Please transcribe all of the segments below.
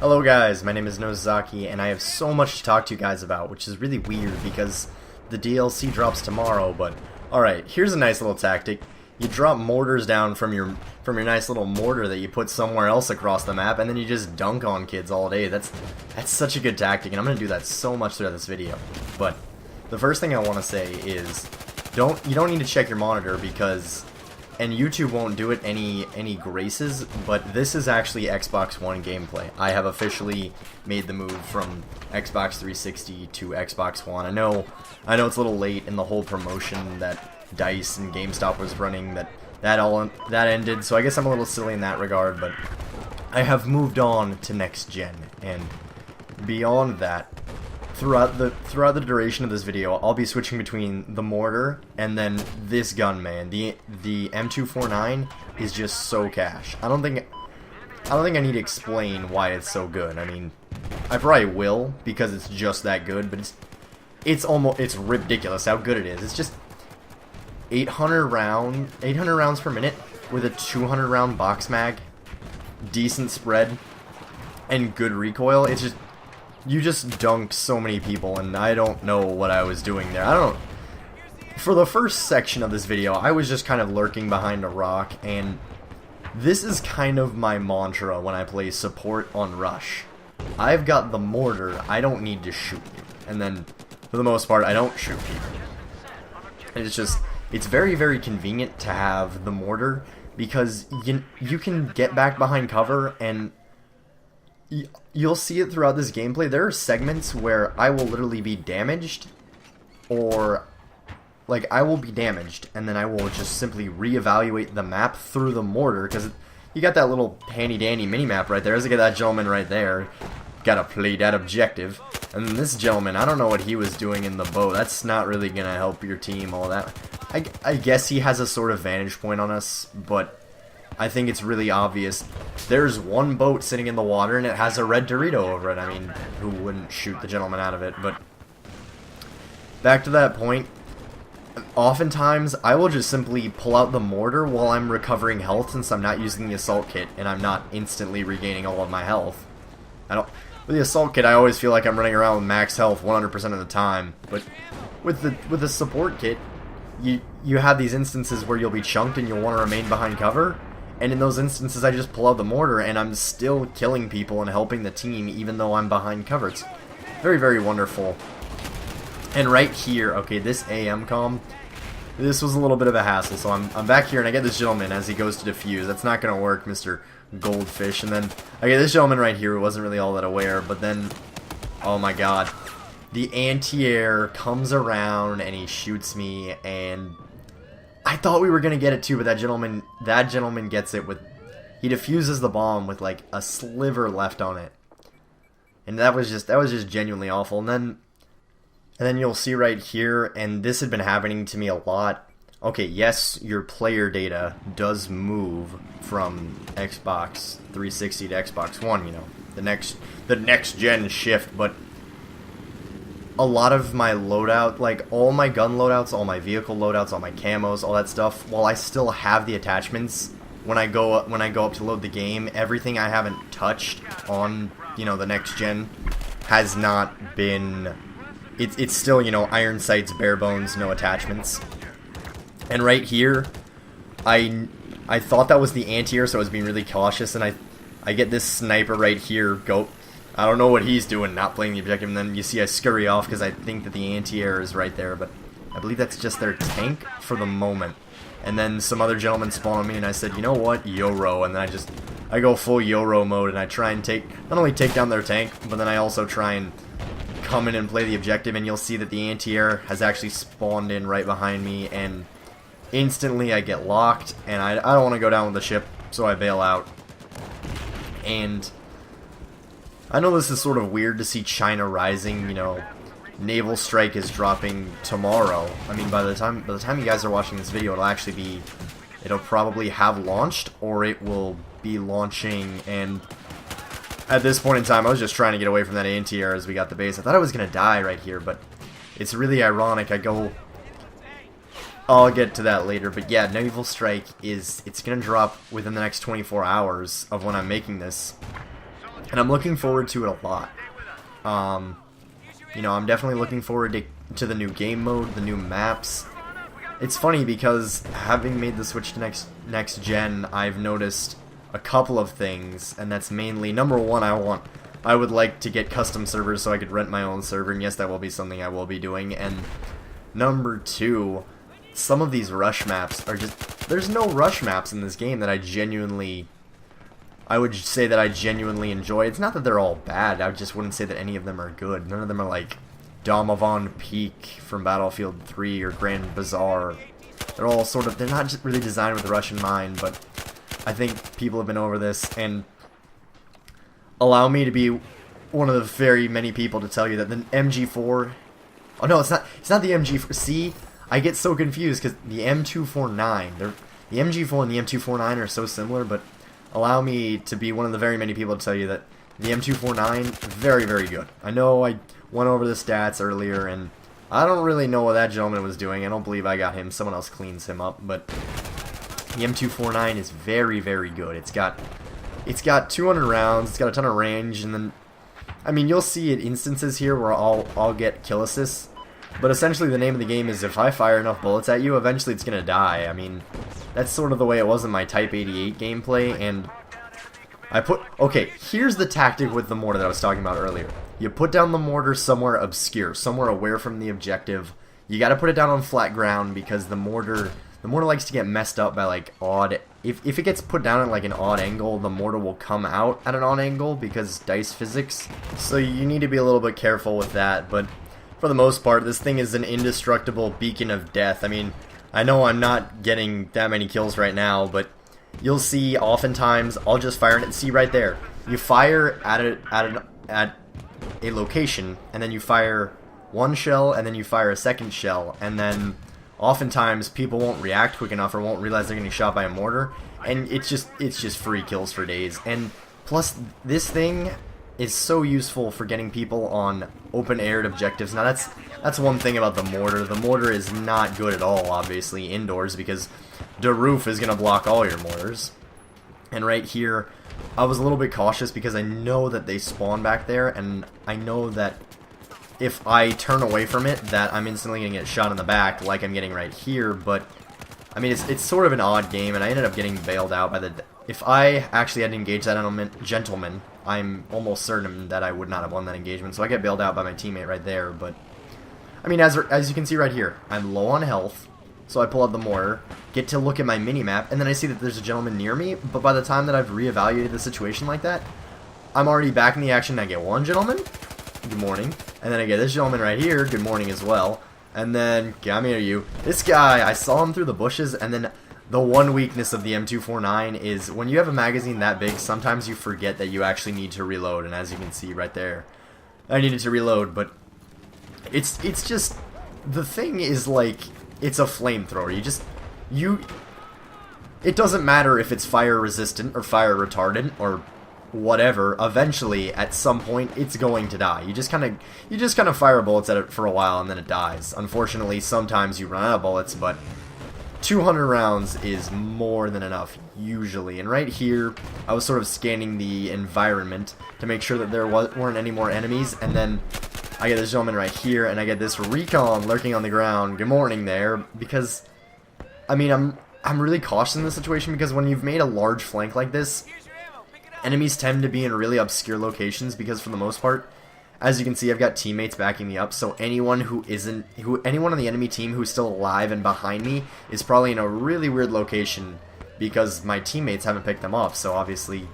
Hello guys, my name is Nozaki, and I have so much to talk to you guys about, which is really weird because the DLC drops tomorrow, but alright, here's a nice little tactic. You drop mortars down from your nice little mortar that you put somewhere else across the map, and then you just dunk on kids all day. That's such a good tactic, and I'm going to do that so much throughout this video. But the first thing I want to say is, you don't need to check your monitor because... And YouTube won't do it any graces, but this is actually Xbox One gameplay. I have officially made the move from Xbox 360 to Xbox One. I know it's a little late in the whole promotion that DICE and GameStop was running. That ended, so I guess I'm a little silly in that regard. But I have moved on to next gen, and beyond that, throughout the duration of this video, I'll be switching between the Mortar and then this gun, man. The M249 is just so cash. I don't think I need to explain why it's so good. I mean, I probably will because it's just that good, but it's ridiculous how good it is. It's just 800 rounds per minute with a 200 round box mag, decent spread, and good recoil. It's just, you just dunked so many people, and I don't know what I was doing there. For the first section of this video, I was just kind of lurking behind a rock, and this is kind of my mantra when I play support on Rush. I've got the mortar, I don't need to shoot you. And then, for the most part, I don't shoot people. It's very, very convenient to have the mortar, because you can get back behind cover, and you'll see it throughout this gameplay. There are segments where I will literally be damaged, or like I will be damaged, and then I will just simply reevaluate the map through the mortar, because you got that little handy dandy mini map right there. As I get that gentleman right there, gotta play that objective. And then this gentleman, I don't know what he was doing in the boat. That's not really gonna help your team, all that. I guess he has a sort of vantage point on us, but I think it's really obvious. There's one boat sitting in the water and it has a red Dorito over it. I mean, who wouldn't shoot the gentleman out of it? But back to that point, oftentimes I will just simply pull out the mortar while I'm recovering health, since I'm not using the assault kit and I'm not instantly regaining all of my health. With the assault kit, I always feel like I'm running around with max health 100% of the time. But with the support kit, you have these instances where you'll be chunked and you'll want to remain behind cover. And in those instances, I just pull out the mortar, and I'm still killing people and helping the team, even though I'm behind cover. It's very, very wonderful. And right here, okay, this AM comm, this was a little bit of a hassle. So I'm back here, and I get this gentleman as he goes to defuse. That's not going to work, Mr. Goldfish. And then I get this gentleman right here who wasn't really all that aware, but then, oh my god, the anti-air comes around, and he shoots me, and I thought we were gonna get it too, but that gentleman gets it with, he defuses the bomb with like a sliver left on it, and that was just genuinely awful. And then you'll see right here, and this had been happening to me a lot. Okay, yes, your player data does move from Xbox 360 to Xbox One, you know, the next gen shift, but a lot of my loadout, like all my gun loadouts, all my vehicle loadouts, all my camos, all that stuff, while I still have the attachments, when I go up to load the game, everything I haven't touched on, you know, the next gen has not been, it's still, you know, iron sights, bare bones, no attachments. And right here, I thought that was the anti-air, so I was being really cautious, and I get this sniper right here, I don't know what he's doing, not playing the objective, and then you see I scurry off because I think that the anti-air is right there, but I believe that's just their tank for the moment. And then some other gentleman spawned on me, and I said, you know what, YOLO, and then I go full YOLO mode, and I try and not only take down their tank, but then I also try and come in and play the objective, and you'll see that the anti-air has actually spawned in right behind me, and instantly I get locked, and I don't want to go down with the ship, so I bail out. And I know this is sort of weird to see China rising, you know, naval strike is dropping tomorrow. I mean, by the time you guys are watching this video, it'll probably have launched, or it will be launching, and at this point in time, I was just trying to get away from that anti-air as we got the base. I thought I was going to die right here, but it's really ironic. I'll get to that later, but yeah, naval strike it's going to drop within the next 24 hours of when I'm making this. and I'm looking forward to it a lot. You know, I'm definitely looking forward to the new game mode, the new maps. It's funny because having made the switch to next gen, I've noticed a couple of things, and that's mainly, number one, I would like to get custom servers so I could rent my own server, and yes, that will be something I will be doing. And number two, some of these rush maps are just, there's no rush maps in this game that I would say that I genuinely enjoy. It's not that they're all bad, I just wouldn't say that any of them are good. None of them are like Domovan Peak from Battlefield 3 or Grand Bazaar. They're all sort of, they're not just really designed with the rush in mind, but I think people have been over this, and allow me to be one of the very many people to tell you that the MG4, oh no, it's not the MG4, see, I get so confused because the M249, the MG4 and the M249 are so similar, but allow me to be one of the very many people to tell you that the M249, very, very good. I know I went over the stats earlier, and I don't really know what that gentleman was doing. I don't believe I got him. Someone else cleans him up, but the M249 is very, very good. It's got 200 rounds, it's got a ton of range, and then, I mean, you'll see at instances here where I'll get kill assists, but essentially the name of the game is if I fire enough bullets at you, eventually it's gonna die. I mean, that's sort of the way it was in my Type 88 gameplay, and okay, here's the tactic with the mortar that I was talking about earlier. You put down the mortar somewhere obscure, somewhere away from the objective. You gotta put it down on flat ground because the mortar likes to get messed up by like odd, if it gets put down at like an odd angle, the mortar will come out at an odd angle because dice physics. So you need to be a little bit careful with that, but for the most part, this thing is an indestructible beacon of death. I mean, I know I'm not getting that many kills right now, but you'll see oftentimes I'll just fire it. See right there, you fire at a location, and then you fire one shell, and then you fire a second shell, and then oftentimes people won't react quick enough or won't realize they're getting shot by a mortar, and it's just free kills for days. And plus, this thing is so useful for getting people on open-aired objectives. Now that's one thing about the mortar. The mortar is not good at all, obviously, indoors, because the roof is going to block all your mortars. And right here, I was a little bit cautious because I know that they spawn back there, and I know that if I turn away from it, that I'm instantly going to get shot in the back like I'm getting right here. But, I mean, it's sort of an odd game, and I ended up getting bailed out by the... If I actually had engaged that gentleman, I'm almost certain that I would not have won that engagement. So I get bailed out by my teammate right there. But, I mean, as you can see right here, I'm low on health. So I pull out the mortar, get to look at my mini-map, and then I see that there's a gentleman near me, but by the time that I've reevaluated the situation like that, I'm already back in the action. I get one gentleman, good morning, and then I get this gentleman right here, good morning as well, and then, come here you, this guy, I saw him through the bushes, and then the one weakness of the M249 is when you have a magazine that big, sometimes you forget that you actually need to reload, and as you can see right there, I needed to reload, but it's just, the thing is like, it's a flamethrower. It doesn't matter if it's fire resistant or fire retardant or whatever. Eventually, at some point, it's going to die. You just kind of fire bullets at it for a while and then it dies. Unfortunately, sometimes you run out of bullets, but 200 rounds is more than enough usually. And right here, I was sort of scanning the environment to make sure that there weren't any more enemies, and then I get this gentleman right here, and I get this recon lurking on the ground. Good morning there, because, I mean, I'm really cautious in this situation, because when you've made a large flank like this, enemies tend to be in really obscure locations, because for the most part, as you can see, I've got teammates backing me up, so anyone on the enemy team who's still alive and behind me is probably in a really weird location, because my teammates haven't picked them up, so obviously,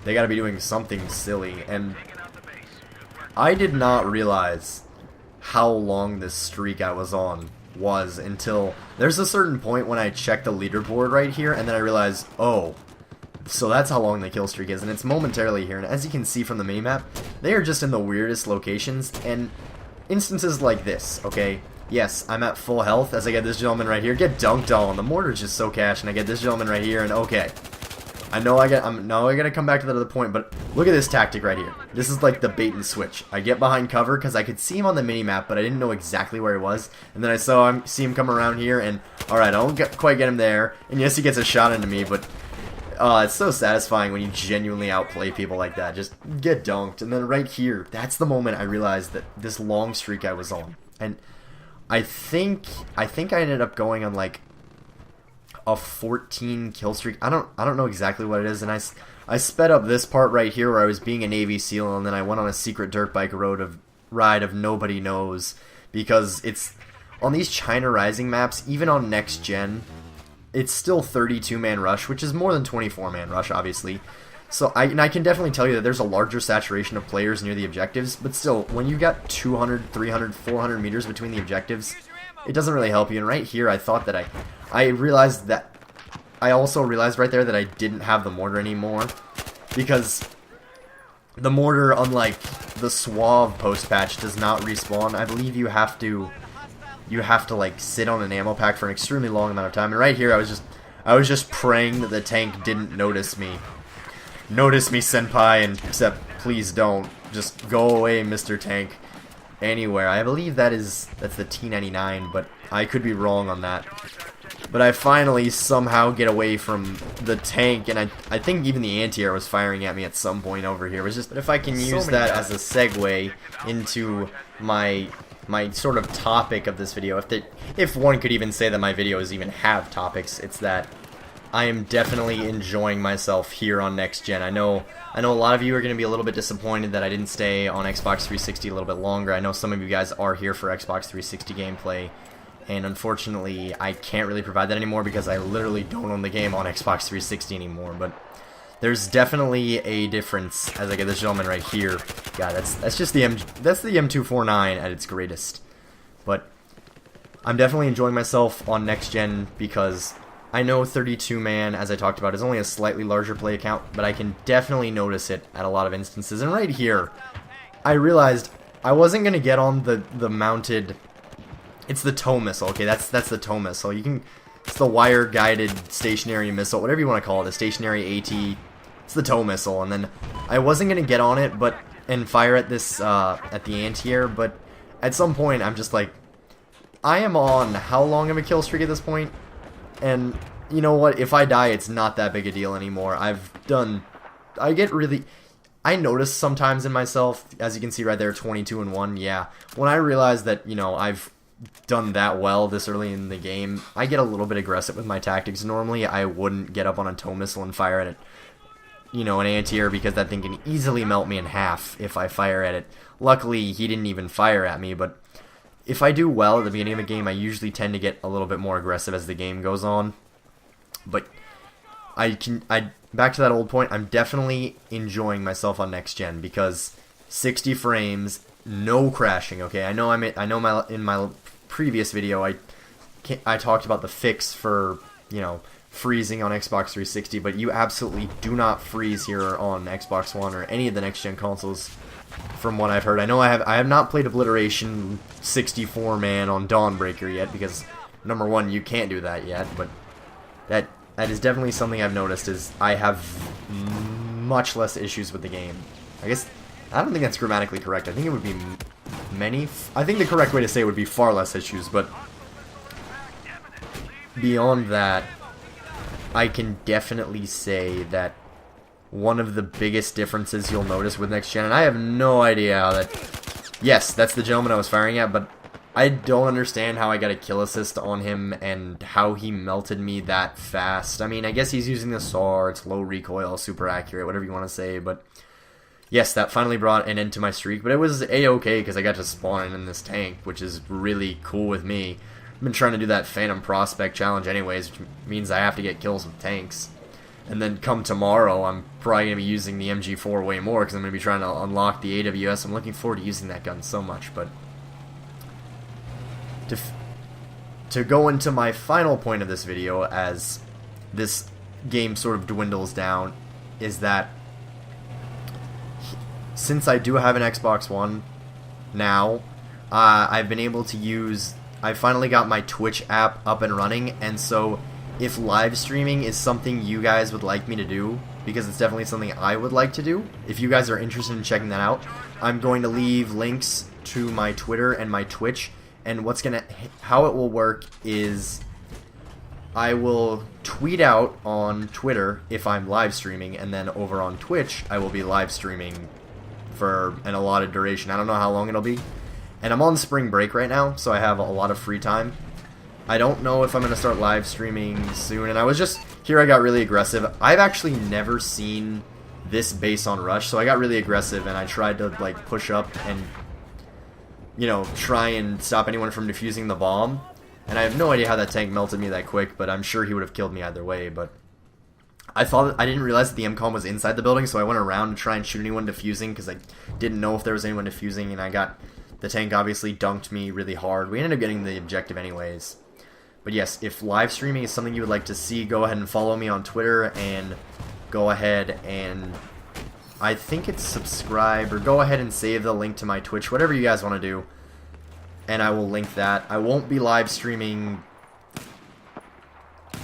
they gotta be doing something silly, and I did not realize how long this streak I was on was until there's a certain point when I check the leaderboard right here, and then I realize, oh, so that's how long the kill streak is, and it's momentarily here. And as you can see from the minimap, they are just in the weirdest locations, and instances like this, okay? Yes, I'm at full health as I get this gentleman right here, get dunked on. The mortar's just so cash, and I get this gentleman right here, and okay. I know I gotta come back to that other point, but look at this tactic right here. This is like the bait and switch. I get behind cover because I could see him on the minimap, but I didn't know exactly where he was. And then I see him come around here, and alright, I don't quite get him there. And yes, he gets a shot into me, but It's so satisfying when you genuinely outplay people like that. Just get dunked. And then right here, that's the moment I realized that this long streak I was on. And I think I ended up going on like a 14 kill streak. I don't know exactly what it is, and I sped up this part right here where I was being a Navy SEAL, and then I went on a secret dirt bike ride of nobody knows, because it's on these China Rising maps, even on next gen, it's still 32-man rush, which is more than 24-man rush, obviously. So I can definitely tell you that there's a larger saturation of players near the objectives, but still, when you got 200, 300, 400 meters between the objectives, it doesn't really help you. And right here, I thought that I realized that, I also realized right there that I didn't have the mortar anymore, because the mortar, unlike the Suave post-patch, does not respawn. I believe you have to like sit on an ammo pack for an extremely long amount of time. And right here, I was just praying that the tank didn't notice me. Notice me, senpai, and except please don't. Just go away, Mr. Tank. Anywhere. I believe that's the T99, but I could be wrong on that. But I finally somehow get away from the tank, and I think even the anti-air was firing at me at some point over here. It was just, but if I can use that as a segue into my sort of topic of this video, if one could even say that my videos even have topics, it's that I am definitely enjoying myself here on Next Gen. I know a lot of you are going to be a little bit disappointed that I didn't stay on Xbox 360 a little bit longer. I know some of you guys are here for Xbox 360 gameplay, and unfortunately I can't really provide that anymore because I literally don't own the game on Xbox 360 anymore. But there's definitely a difference as I get this gentleman right here. God, that's just the M249 at its greatest. But I'm definitely enjoying myself on Next Gen because I know 32-man, as I talked about, is only a slightly larger play count, but I can definitely notice it at a lot of instances. And right here, I realized I wasn't going to get on the mounted... It's the tow missile, okay? That's the tow missile. It's the wire-guided stationary missile, whatever you want to call it, the stationary AT. It's the tow missile, and then I wasn't going to get on it and fire at this, at the anti-air, but at some point, I'm just like, I am on how long of a kill streak at this point? And you know what, if I die, it's not that big a deal anymore. I notice sometimes in myself, as you can see right there, 22-1, yeah. When I realize that, you know, I've done that well this early in the game, I get a little bit aggressive with my tactics. Normally, I wouldn't get up on a tow missile and fire at it, you know, an anti-air, because that thing can easily melt me in half if I fire at it. Luckily, he didn't even fire at me, but if I do well at the beginning of a game, I usually tend to get a little bit more aggressive as the game goes on. But back to that old point, I'm definitely enjoying myself on Next Gen because 60 frames, no crashing. Okay, I know in my previous video I talked about the fix for, you know, freezing on Xbox 360, but you absolutely do not freeze here on Xbox One or any of the Next Gen consoles. From what I've heard, I know I have not played Obliteration 64-man on Dawnbreaker yet because number one, you can't do that yet, but that is definitely something I've noticed is I have much less issues with the game. I guess I don't think that's grammatically correct. I think it would be I think the correct way to say it would be far less issues, but beyond that, I can definitely say that one of the biggest differences you'll notice with Next Gen, and I have no idea how that... Yes, that's the gentleman I was firing at, but I don't understand how I got a kill assist on him and how he melted me that fast. I mean, I guess he's using the SAR, it's low recoil, super accurate, whatever you want to say, but... Yes, that finally brought an end to my streak, but it was a-okay because I got to spawn in this tank, which is really cool with me. I've been trying to do that Phantom Prospect challenge anyways, which means I have to get kills with tanks. And then come tomorrow, I'm probably going to be using the MG4 way more because I'm going to be trying to unlock the AWS. I'm looking forward to using that gun so much. But to go into my final point of this video as this game sort of dwindles down is that since I do have an Xbox One now, I've been able to use... I finally got my Twitch app up and running, and so... If live streaming is something you guys would like me to do, because it's definitely something I would like to do, if you guys are interested in checking that out, I'm going to leave links to my Twitter and my Twitch, and how it will work is I will tweet out on Twitter if I'm live streaming, and then over on Twitch I will be live streaming for an allotted duration. I don't know how long it'll be. And I'm on spring break right now, so I have a lot of free time. I don't know if I'm going to start live streaming soon, and I was just... Here I got really aggressive. I've actually never seen this base on Rush, so I got really aggressive, and I tried to, like, push up and, you know, try and stop anyone from defusing the bomb. And I have no idea how that tank melted me that quick, but I'm sure he would have killed me either way, but... I didn't realize that the MCOM was inside the building, so I went around to try and shoot anyone defusing, because I didn't know if there was anyone defusing, and I got... The tank obviously dunked me really hard. We ended up getting the objective anyways. But yes, if live streaming is something you would like to see, go ahead and follow me on Twitter, and go ahead and... I think it's subscribe, or go ahead and save the link to my Twitch, whatever you guys want to do. And I will link that. I won't be live streaming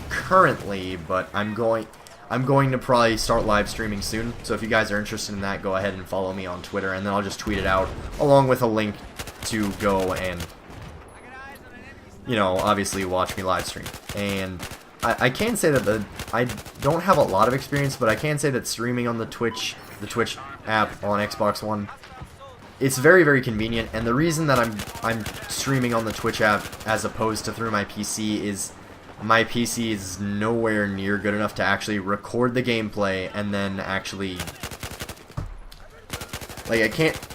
currently, but I'm going to probably start live streaming soon. So if you guys are interested in that, go ahead and follow me on Twitter, and then I'll just tweet it out along with a link to go and, you know, obviously watch me live stream. And I can say that I don't have a lot of experience, but I can say that streaming on the Twitch app on Xbox One, it's very, very convenient. And the reason that I'm streaming on the Twitch app as opposed to through my PC is my PC is nowhere near good enough to actually record the gameplay and then actually, like, I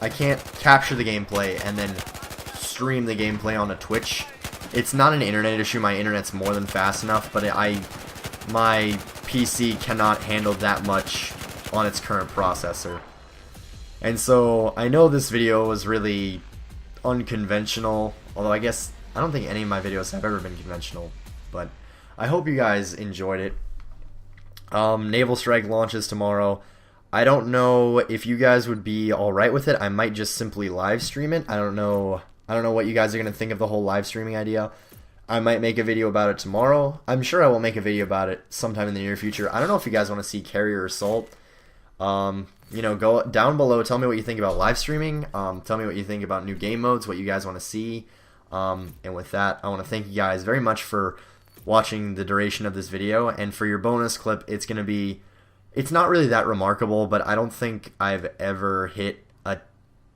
can't capture the gameplay and then stream the gameplay on a Twitch. It's not an internet issue. My internet's more than fast enough, but my PC cannot handle that much on its current processor. And so I know this video was really unconventional, although I don't think any of my videos have ever been conventional. But I hope you guys enjoyed it. Naval Strike launches tomorrow. I don't know if you guys would be alright with it. I might just simply live stream it. I don't know what you guys are going to think of the whole live streaming idea. I might make a video about it tomorrow. I'm sure I will make a video about it sometime in the near future. I don't know if you guys want to see Carrier Assault. You know, go down below. Tell me what you think about live streaming. Tell me what you think about new game modes, what you guys want to see. And with that, I want to thank you guys very much for watching the duration of this video, and for your bonus clip, it's not really that remarkable, but I don't think I've ever hit a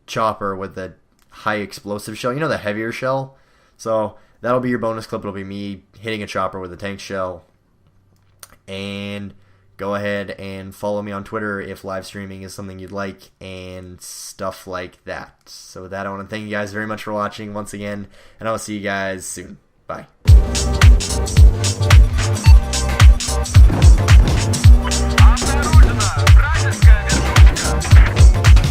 chopper with a high explosive shell, you know, the heavier shell. So that'll be your bonus clip. It'll be me hitting a chopper with a tank shell. And go ahead and follow me on Twitter if live streaming is something you'd like, and stuff like that. So with that, I want to thank you guys very much for watching once again, and I'll see you guys soon. Bye. Обнаружена вражеская вертушка.